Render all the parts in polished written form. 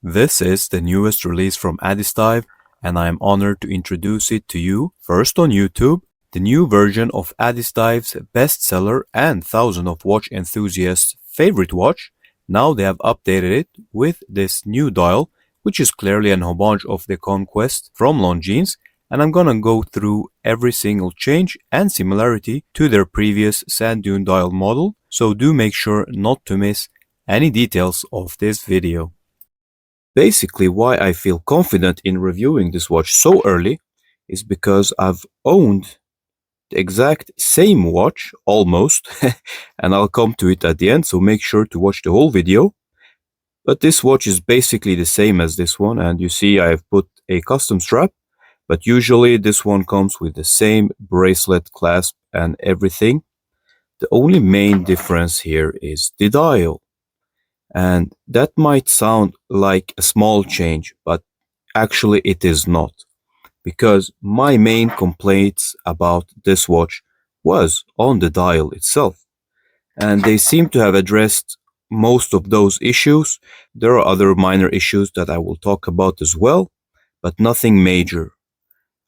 This is the newest release from Addiesdive, and I am honored to introduce it to you first on YouTube, the new version of Addiesdive's bestseller and thousands of watch enthusiasts' favorite watch. Now they have updated it with this new dial, which is clearly an homage of the Conquest from Longines, and I'm gonna go through every single change and similarity to their previous sand dune dial model, so do make sure not to miss any details of this video. Basically, why I feel confident in reviewing this watch so early is because I've owned the exact same watch, almost, and I'll come to it at the end, so make sure to watch the whole video. But this watch is basically the same as this one, and you see I've put a custom strap, but usually this one comes with the same bracelet, clasp, and everything. The only main difference here is the dial. And that might sound like a small change, but actually it is not. Because my main complaints about this watch was on the dial itself. And they seem to have addressed most of those issues. There are other minor issues that I will talk about as well, but nothing major.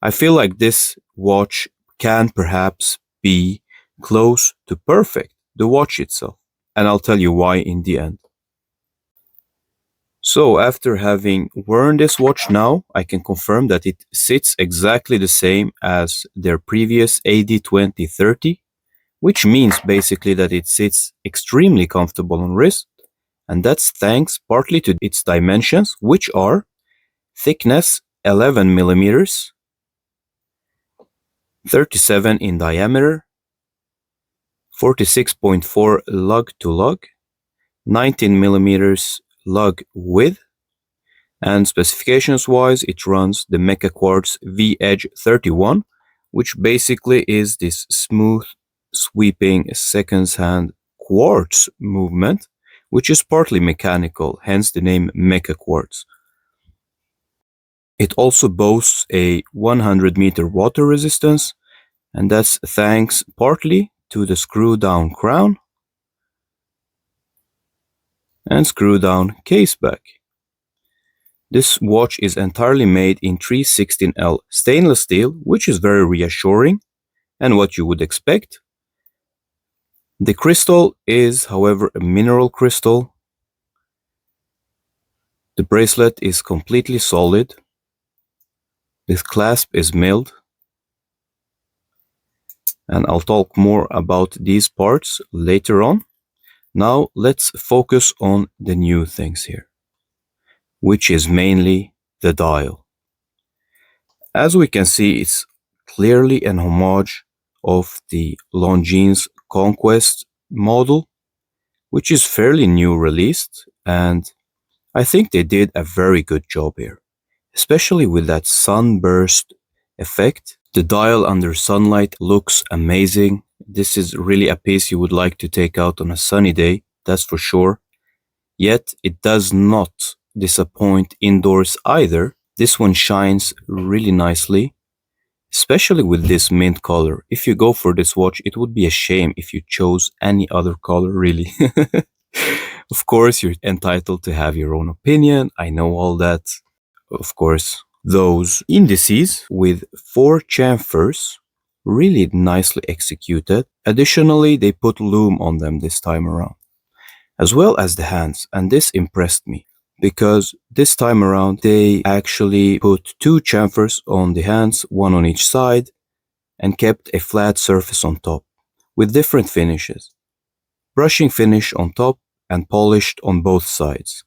I feel like this watch can perhaps be close to perfect, the watch itself. And I'll tell you why in the end. So after having worn this watch now, I can confirm that it sits exactly the same as their previous AD2030, which means basically that it sits extremely comfortable on wrist, and that's thanks partly to its dimensions, which are thickness 11 millimeters, 37 in diameter, 46.4 lug to lug, 19 millimeters lug width, and specifications wise it runs the Mecha Quartz VH31, which basically is this smooth sweeping seconds hand quartz movement, which is partly mechanical, hence the name Mecha Quartz. It also boasts a 100-meter water resistance, and that's thanks partly to the screw down crown and screw down case back. This watch is entirely made in 316L stainless steel, which is very reassuring and what you would expect. The crystal is, however, a mineral crystal. The bracelet is completely solid. The clasp is milled. And I'll talk more about these parts later on. Now let's focus on the new things here, which is mainly the dial. As we can see, it's clearly an homage of the Longines Conquest model, which is fairly new released, and I think they did a very good job here, especially with that sunburst effect. The dial under sunlight looks amazing. This is really a piece you would like to take out on a sunny day, that's for sure. Yet it does not disappoint indoors either. This one shines really nicely, especially with this mint color. If you go for this watch, it would be a shame if you chose any other color, really. Of course, you're entitled to have your own opinion. I know all that. Of course, those indices with 4 chamfers, really nicely executed. Additionally, they put lume on them this time around, as well as the hands, and this impressed me because this time around they actually put 2 chamfers on the hands, one on each side, and kept a flat surface on top with different finishes. Brushing finish on top and polished on both sides.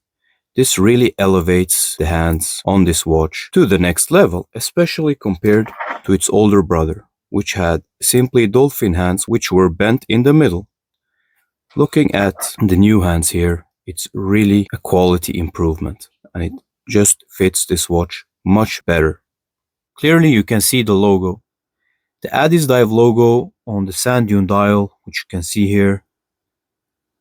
This really elevates the hands on this watch to the next level, especially compared to its older brother, which had simply dolphin hands which were bent in the middle. Looking at the new hands here, it's really a quality improvement, and it just fits this watch much better. Clearly you can see the logo. The Addiesdive logo on the sand dune dial, which you can see here.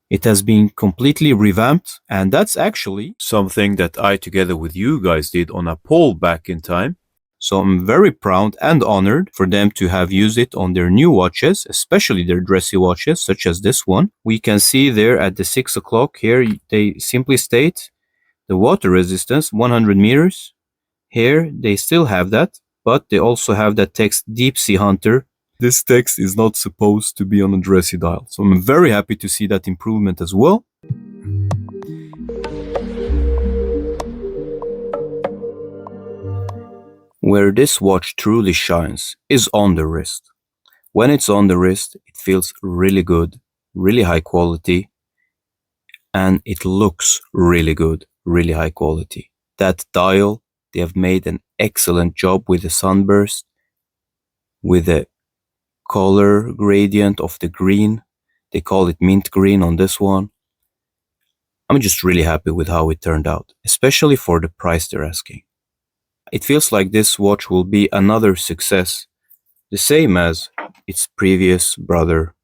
It has been completely revamped, and that's actually something that I together with you guys did on a poll back in time. So I'm very proud and honored for them to have used it on their new watches, especially their dressy watches, such as this one. We can see there at the 6 o'clock here, they simply state The water resistance, 100 meters. Here they still have that, but they also have that text Deep Sea Hunter. This text is not supposed to be on a dressy dial. So I'm very happy to see that improvement as well. Where this watch truly shines is on the wrist. When it's on the wrist, it feels really good, really high quality, and it looks really good, really high quality. That dial, they have made an excellent job with the sunburst, with the color gradient of the green. They call it mint green on this one. I'm just really happy with how it turned out, especially for the price they're asking. It feels like this watch will be another success, the same as its previous brother,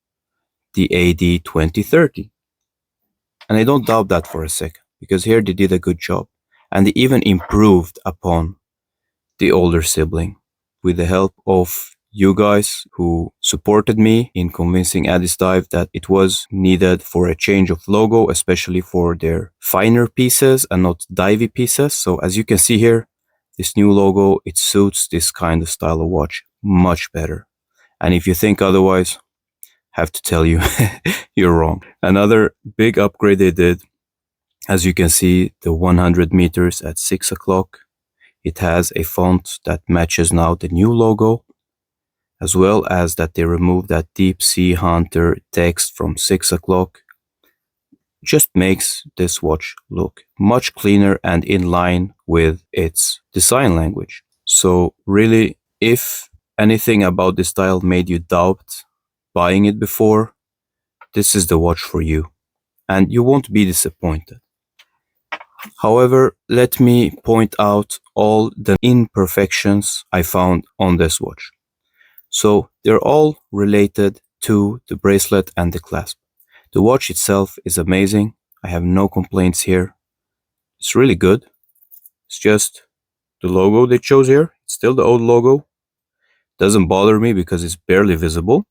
the AD2030. And I don't doubt that for a second, because here they did a good job. And they even improved upon the older sibling with the help of you guys who supported me in convincing Addiesdive that it was needed for a change of logo, especially for their finer pieces and not divey pieces. So as you can see here, this new logo, it suits this kind of style of watch much better. And if you think otherwise, I have to tell you, you're wrong. Another big upgrade they did, as you can see, the 100 meters at 6 o'clock. It has a font that matches now the new logo, as well as that they removed that Deep Sea Hunter text from 6 o'clock. Just makes this watch look much cleaner and in line with its design language. So really, if anything about this style made you doubt buying it before, this is the watch for you, and you won't be disappointed. However, let me point out all the imperfections I found on this watch. So they're all related to the bracelet and the clasp. The watch itself is amazing. I have no complaints here. It's really good. It's just the logo they chose here. It's still the old logo. Doesn't bother me because it's barely visible.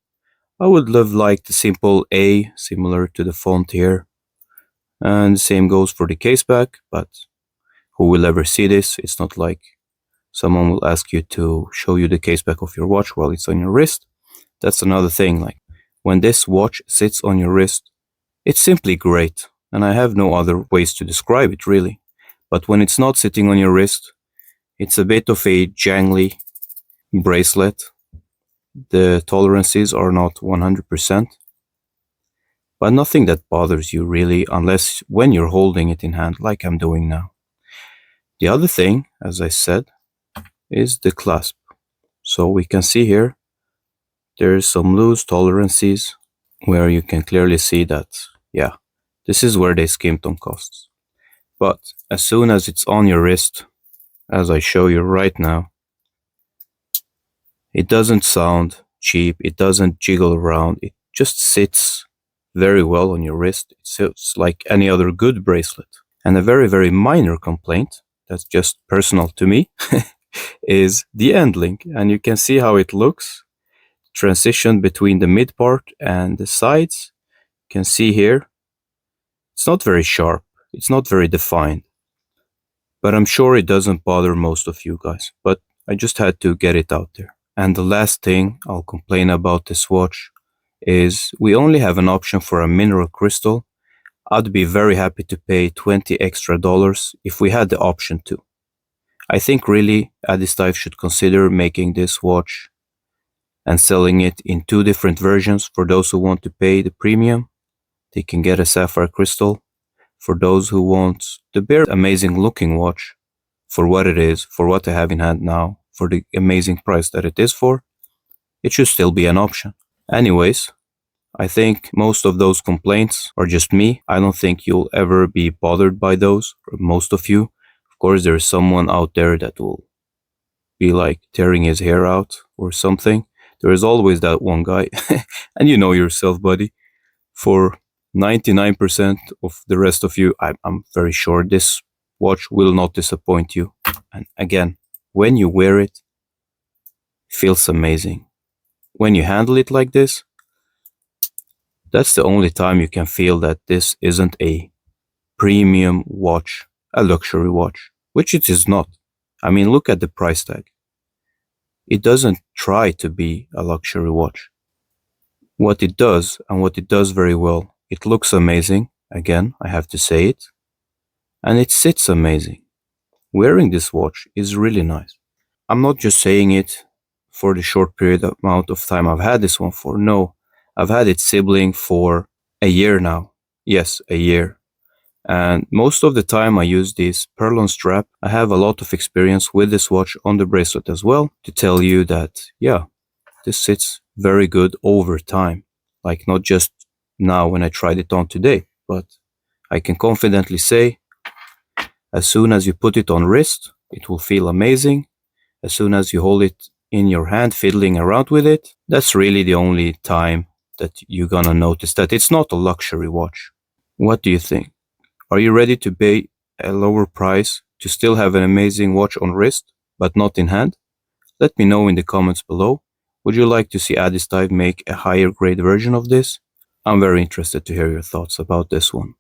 I would have liked the simple A similar to the font here. And the same goes for the case back, but who will ever see this? It's not like someone will ask you to show you the case back of your watch while it's on your wrist. That's another thing. Like when this watch sits on your wrist, it's simply great. And I have no other ways to describe it really. But when it's not sitting on your wrist, it's a bit of a jangly bracelet. The tolerances are not 100%. But nothing that bothers you really, unless when you're holding it in hand like I'm doing now. The other thing, as I said, is the clasp. So we can see here, there's some loose tolerances where you can clearly see that, yeah, this is where they skimped on costs. But as soon as it's on your wrist, as I show you right now, it doesn't sound cheap, it doesn't jiggle around, it just sits very well on your wrist. It sits like any other good bracelet. And a very, very minor complaint, that's just personal to me, is the end link. And you can see how it looks. Transition between the mid part and the sides. You can see here, it's not very sharp. It's not very defined. But I'm sure it doesn't bother most of you guys. But I just had to get it out there. And the last thing I'll complain about this watch is we only have an option for a mineral crystal. I'd be very happy to pay $20 extra if we had the option to. I think really Addiesdive should consider making this watch and selling it in 2 different versions. For those who want to pay the premium, they can get a sapphire crystal. For those who want the bare amazing looking watch for what it is, for what I have in hand now, for the amazing price that it is for, it should still be an option. Anyways, I think most of those complaints are just me. I don't think you'll ever be bothered by those, or most of you. Of course, there's someone out there that will be like tearing his hair out or something. There is always that one guy, and you know yourself, buddy. For 99% of the rest of you, I'm very sure this watch will not disappoint you. And again, when you wear it, it feels amazing. When you handle it like this, that's the only time you can feel that this isn't a premium watch a luxury watch, which it is not. I mean, look at the price tag. It doesn't try to be a luxury watch. What it does, and what it does very well, it looks amazing, again, I have to say it, and it sits amazing. Wearing this watch is really nice. I'm not just saying it for the short period amount of time I've had this one for. No, I've had it sibling for a year now. Yes, a year. And most of the time I use this pearl-on strap. I have a lot of experience with this watch on the bracelet as well to tell you that, yeah, this sits very good over time. Like not just now when I tried it on today, but I can confidently say as soon as you put it on wrist, it will feel amazing. As soon as you hold it in your hand, fiddling around with it, that's really the only time that you're gonna notice that it's not a luxury watch. What do you think? Are you ready to pay a lower price to still have an amazing watch on wrist, but not in hand? Let me know in the comments below. Would you like to see Addiesdive make a higher grade version of this? I'm very interested to hear your thoughts about this one.